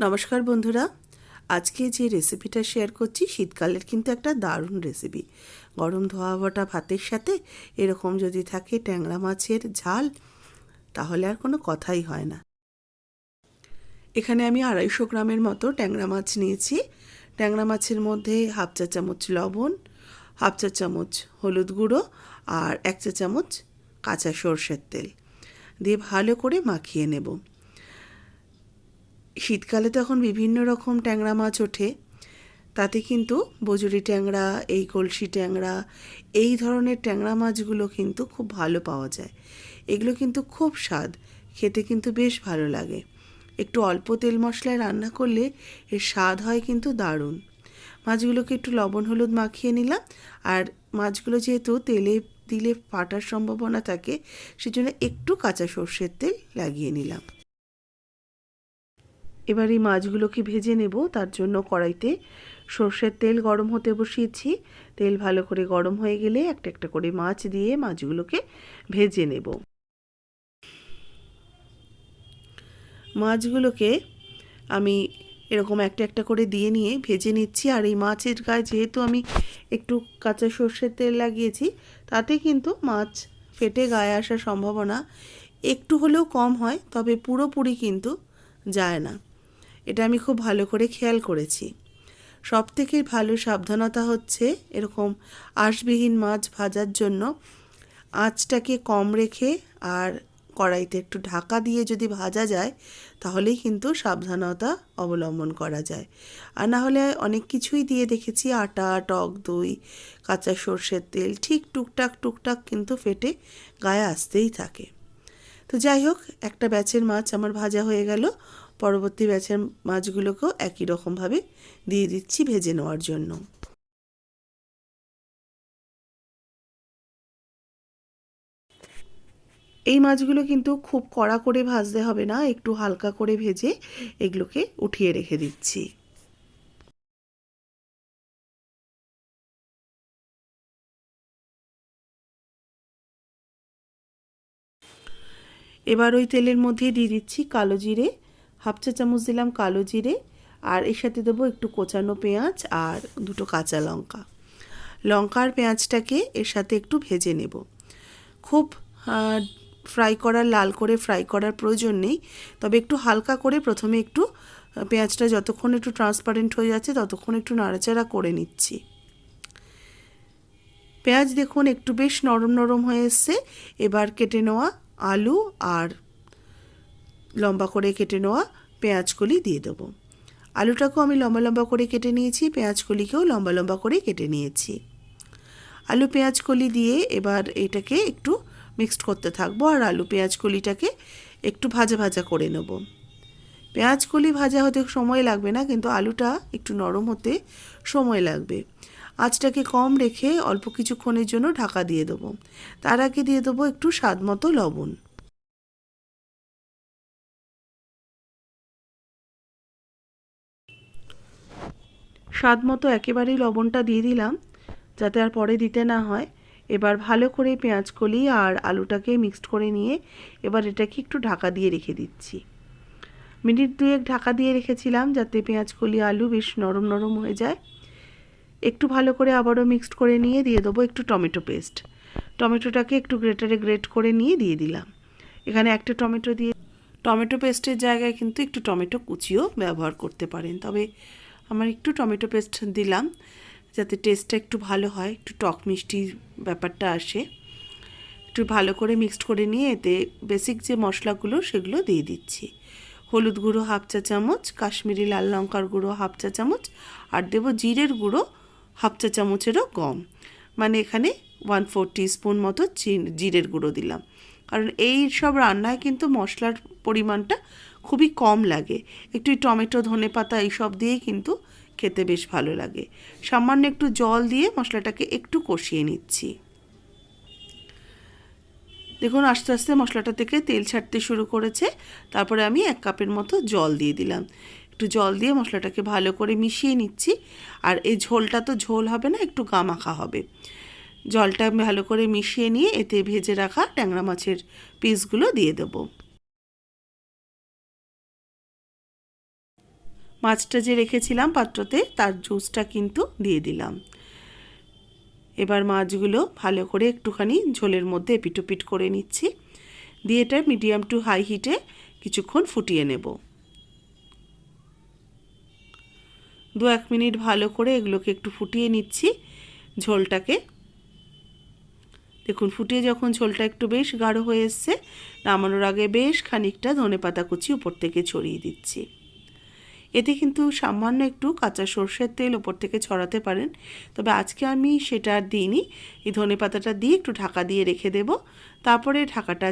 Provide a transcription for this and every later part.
নমস্কার বন্ধুরা, আজকে যে রেসিপিটা শেয়ার করছি শীতকালের কিন্তু একটা দারুণ রেসিপি। গরম ধোয়া ওঠা ভাতের সাথে এরকম যদি থাকে ট্যাংরা মাছের ঝাল, তাহলে আর কোনো কথাই হয় না। এখানে আমি 250 গ্রামের মতো ট্যাংরা মাছ নিয়েছি। ট্যাংরা মাছের মধ্যে হাফ চা চামচ লবণ, হাফ চা চামচ হলুদ গুঁড়ো আর 1 চা চামচ কাঁচা সর্ষের তেল দিয়ে ভালো করে মাখিয়ে নেব। শীতকালে তো এখন বিভিন্ন রকম ট্যাংরা মাছ ওঠে, তাতে কিন্তু বজুরি ট্যাংরা, এই কলসি ট্যাংরা, এই ধরনের ট্যাংরা মাছগুলো কিন্তু খুব ভালো পাওয়া যায়। এগুলো কিন্তু খুব স্বাদ, খেতে কিন্তু বেশ ভালো লাগে। একটু অল্প তেল মশলায় রান্না করলে এর স্বাদ হয় কিন্তু দারুণ। মাছগুলোকে একটু লবণ হলুদ মাখিয়ে নিলাম, আর মাছগুলো যেহেতু তেলে দিলে ফাটার সম্ভাবনা থাকে, সেজন্য একটু কাঁচা সর্ষের তেল লাগিয়ে নিলাম। এবার এই মাছগুলোকে ভেজে নেব। তার জন্য কড়াইতে সর্ষের তেল গরম হতে বসিয়েছি। তেল ভালো করে গরম হয়ে গেলে একটা একটা করে মাছ দিয়ে মাছগুলোকে ভেজে নেব। মাছগুলোকে আমি এরকম একটা একটা করে দিয়ে নিয়ে ভেজে নিচ্ছি। আর এই মাছের গায়ে যেহেতু আমি একটু কাঁচা সর্ষের তেল লাগিয়েছি, তাতে কিন্তু মাছ ফেটে গায়ে আসার সম্ভাবনা একটু হলেও কম হয়, তবে পুরোপুরি কিন্তু যায় না। এটা আমি খুব ভালো করে খেয়াল করেছি। সবথেকে ভালো সাবধানতা হচ্ছে এরকম আঁশবিহীন মাছ ভাজার জন্য আঁচটাকে কম রেখে আর কড়াইতে একটু ঢাকা দিয়ে যদি ভাজা যায়, তাহলেই কিন্তু সাবধানতা অবলম্বন করা যায়। আর না হলে অনেক কিছুই দিয়ে দেখেছি, আটা, টক দই, কাঁচা সর্ষের তেল, ঠিক টুকটাক টুকটাক কিন্তু ফেটে গায়ে আসতেই থাকে। তো যাই হোক, একটা ব্যাচের মাছ আমার ভাজা হয়ে গেল। পরবর্তী ব্যাচের মাছগুলোকেও একই রকমভাবে দিয়ে দিচ্ছি ভেজে নেওয়ার জন্য। এই মাছগুলো কিন্তু খুব কড়া করে ভাজতে হবে না, একটু হালকা করে ভেজে এগুলোকে উঠিয়ে রেখে দিচ্ছি। এবার ওই তেলের মধ্যেই দিয়ে দিচ্ছি কালো জিরে, হাফ চা চামচ দিলাম কালো জিরে, আর এর সাথে দেবো একটু কোচানো পেঁয়াজ আর দুটো কাঁচা লঙ্কা। লঙ্কা আর পেঁয়াজটাকে এর সাথে একটু ভেজে নেব। খুব ফ্রাই করার, লাল করে ফ্রাই করার প্রয়োজন নেই, তবে একটু হালকা করে প্রথমে একটু পেঁয়াজটা যতক্ষণ একটু ট্রান্সপারেন্ট হয়ে যাচ্ছে ততক্ষণ একটু নাড়াচাড়া করে নিচ্ছি। পেঁয়াজ দেখুন একটু বেশ নরম নরম হয়ে এসছে। এবার কেটে নেওয়া আলু আর লম্বা করে কেটে নেওয়া পেঁয়াজকলি দিয়ে দেবো। আলুটাকেও আমি লম্বা লম্বা করে কেটে নিয়েছি, পেঁয়াজকলিকেও লম্বা লম্বা করে কেটে নিয়েছি। আলু পেঁয়াজ কলি দিয়ে এবার এটাকে একটু মিক্সড করতে থাকবো, আর আলু পেঁয়াজ কলিটাকে একটু ভাজা ভাজা করে নেব। পেঁয়াজ কলি ভাজা হতে সময় লাগবে না, কিন্তু আলুটা একটু নরম হতে সময় লাগবে। আঁচটাকে কম রেখে অল্প কিছুক্ষণের জন্য ঢাকা দিয়ে দেবো। তার আগে দিয়ে দেবো একটু স্বাদ মতো লবণ। স্বাদ মতো একেবারেই লবণটা দিয়ে দিলাম, যাতে আর পরে দিতে না হয়। এবার ভালো করে পেঁয়াজ কলি আর আলুটাকে মিক্সড করে নিয়ে এবার এটাকে একটু ঢাকা দিয়ে রেখে দিচ্ছি। মিনিট দুয়েক ঢাকা দিয়ে রেখেছিলাম যাতে পেঁয়াজ কলি আলু বেশ নরম নরম হয়ে যায়। একটু ভালো করে আবারও মিক্সড করে নিয়ে দিয়ে দেবো একটু টমেটো পেস্ট। টমেটোটাকে একটু গ্রেটারে গ্রেট করে নিয়ে দিয়ে দিলাম। এখানে একটা টমেটো দিয়ে, টমেটো পেস্টের জায়গায় কিন্তু একটু টমেটো কুচিও ব্যবহার করতে পারেন, তবে আমার একটু টমেটো পেস্ট দিলাম যাতে টেস্টটা একটু ভালো হয়, একটু টক মিষ্টি ব্যাপারটা আসে। একটু ভালো করে মিক্সড করে নিয়ে এতে বেসিক যে মশলাগুলো সেগুলো দিয়ে দিচ্ছি। হলুদ গুঁড়ো হাফ চা চামচ, কাশ্মীরি লাল লঙ্কার গুঁড়ো হাফ চা চামচ, আর দেবো জিরের গুঁড়ো হাফ চা চামচেরও কম, মানে এখানে 1/4 টিস্পুন মতো জিরের গুঁড়ো দিলাম। কারণ এই সব রান্নায় কিন্তু মশলার পরিমাণটা খুবই কম লাগে। একটু টমেটো, ধনেপাতা এইসব দিয়েই কিন্তু খেতে বেশ ভালো লাগে। সামান্য একটু জল দিয়ে মশলাটাকে একটু কষিয়ে নিচ্ছি। দেখুন আস্তে আস্তে মশলাটা থেকে তেল ছাড়তে শুরু করেছে। তারপরে আমি 1 কাপের মতো জল দিয়ে দিলাম। একটু জল দিয়ে মশলাটাকে ভালো করে মিশিয়ে নিচ্ছি। আর এই ঝোলটা তো ঝোল হবে না, একটু গামাখা হবে। জলটা ভালো করে মিশিয়ে নিয়ে এতে ভেজে রাখা ট্যাংরা মাছের পিসগুলো দিয়ে দেবো। মাছটা যে রেখেছিলাম পাত্রতে তার জুসটা কিন্তু দিয়ে দিলাম। এবার মাছগুলো ভালো করে একটুখানি ঝোলের মধ্যে এপিটোপিট করে নিচ্ছি, দিয়ে এটা মিডিয়াম টু হাই হিটে কিছুক্ষণ ফুটিয়ে নেব। 2-1 মিনিট ভালো করে এগুলোকে একটু ফুটিয়ে নিচ্ছি ঝোলটাকে। দেখুন ফুটিয়ে যখন ঝোলটা একটু বেশ গাঢ় হয়ে এসছে, নামানোর আগে বেশ খানিকটা ধনেপাতা কুচি উপর থেকে ছড়িয়ে দিচ্ছি। এতে কিন্তু সামান্য একটু কাঁচা সর্ষের তেল ওপর থেকে ছড়াতে পারেন, তবে আজকে আমি সেটা আর দিইনি। এই ধনেপাতাটা দিয়ে একটু ঢাকা দিয়ে রেখে দেব, তারপরে ঢাকাটা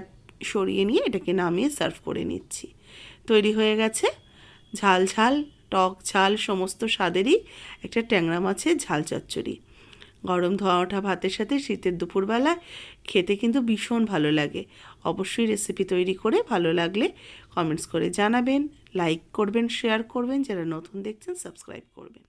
সরিয়ে নিয়ে এটাকে নামিয়ে সার্ভ করে নিচ্ছি। তৈরি হয়ে গেছে ঝাল ঝাল টক ঝাল সমস্ত স্বাদেরই একটা ট্যাংরা মাছের ঝাল চচ্চড়ি। গরম ধোয়া ওঠা ভাতের সাথে শীতের দুপুরবেলায় খেতে কিন্তু ভীষণ ভালো লাগে। অবশ্যই রেসিপি তৈরি করে ভালো লাগলে কমেন্টস করে জানাবেন, লাইক করবেন, শেয়ার করবেন, যারা নতুন দেখছেন সাবস্ক্রাইব করবেন।